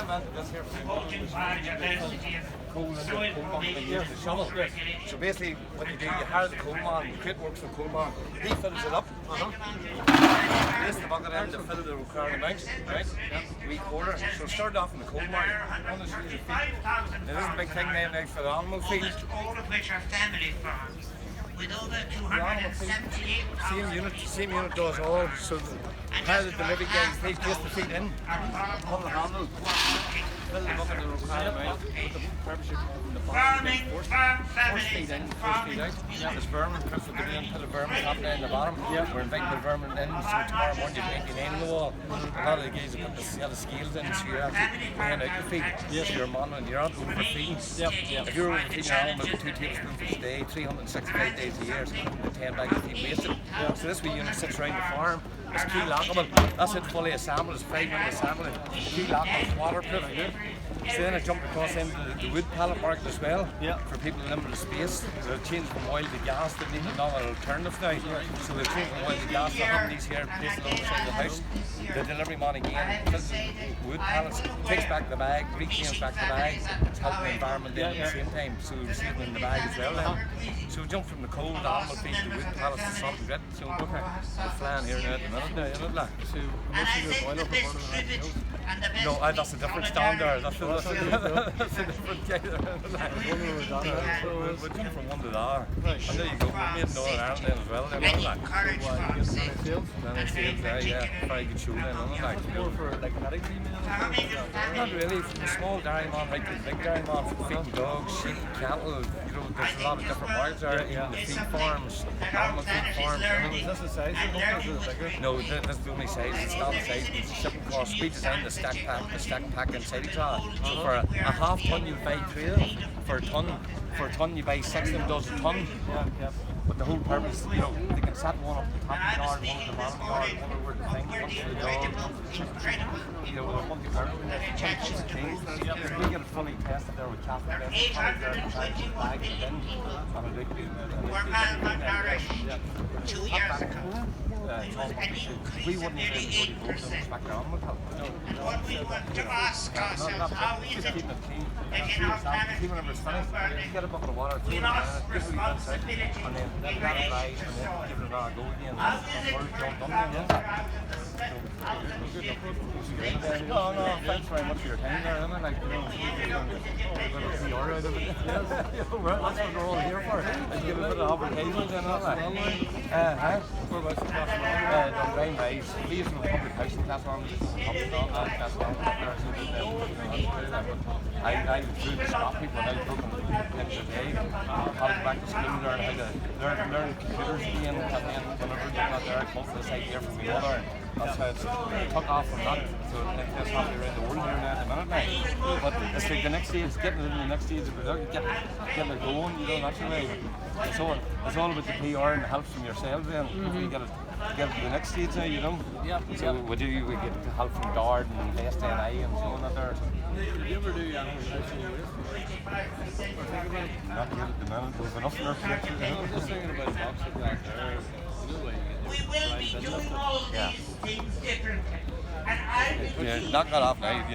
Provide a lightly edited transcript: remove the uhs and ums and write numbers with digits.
invented this here for coal and the coal mine they use the shovel. So basically what you do, you hire the coal man, the crate works for the coal man, he fills it up. Place the bucket in to fill the required amount, right? We quarter. So it started off in the coal mine, 100 feet. Now this is a big thing now for the animal feed. All of which are family farms. With over 278 same unit does all. So how the delivery guys, they place the feed in, pull the handle, fill the bucket in the required amount, put the purpose in the bottom, force feed in, force feed out. There's vermin, Chris will go in, put the vermin top down the bottom. We're inviting the vermin in, so tomorrow morning you paint the name on the wall. A lot of the guys have put the scales in, so you're actually paying out the feed. So you're monitoring, you're not overfeeding. If you're overfeeding your animal with 2 tablespoons a day, 365 days a year, so 10 bags of feed wasted. So this wee unit sits around the farm. It's key lockable. That's it fully assembled. It's 5 minute assembly. Key lockable, waterproof. So then I jumped across into the wood pallet market as well. For people in limited space. So they've changed from oil to gas. They need another alternative now. So they've changed from oil to gas. They're having these here placed alongside the house. The delivery man again fills wood pallets, takes back the bag, reclaims back the bag. It's helping the environment at the same time. So we're saving in the bag as well then. So we jumped from the coal to animal feed to wood pallets to salt and grit. So we're flying here now at the minute now, isn't it? So most of your boil up in front of the No, that's a different stand there. That's a different guy there. We're jumping from one to the other. And there you go, we made Northern Ireland then as well. Then, Many encourage sales there, yeah. Very good show then, isn't it? More for like pedigree men? Not really, from the small dairy man right to the big dairy man, from feeding dogs, sheep, cattle, you know, there's a lot of different markets there, even the feed farms, animal feed farms. Is this the size of the company or is it bigger? No, that's the only size, it's not the size, it's the shipping cost. We designed the stack pack inside each other. So for a half ton you buy 3 of them, for a ton you buy 6 of them, does a ton. But the whole purpose, you know, they can set one up the top of the yard, one at the bottom of the yard, one over the thing, one for the dog, one for the chicken. You know, they're multi-purpose. We get it fully tested there with cattle there, the product there, the bag, and then on a big we wouldn't really go to boats and inspect their animal health. What we want to ask ourselves, how is it Keeping it clean. that in our planet Even when it's finished, you get a bucket of water, throw it in, give it a responsibility and then let it dry, and then give it another go again. No, thanks very much for your time there, Emma. Like, you know, we're going to see out of it. That's what we're all here for. And give a bit of advertisement and all that. Whereabouts in Class Done very nice. We used to have public housing class on, I would do the stop people and I took them extra day. How to back to school, learn how to learn computers again, and then whenever they're not there, I come up to this idea from the other. That's how it's took off from that. So it's halfway around the world here now at the minute now. But it's like the next stage, getting it in the next stage of production, getting it going, you know, that's the way. It's all about the PR and the help from yourselves then. You get it to the next stage now, you know. So we get help from Dard and Best NI and so on out there. Did you ever do animal nutrition in your waste? Not yet at the minute, there's enough in our future. I was just thinking about boxes back there. You know, like, we will be doing all these things differently. And I Knock that off now.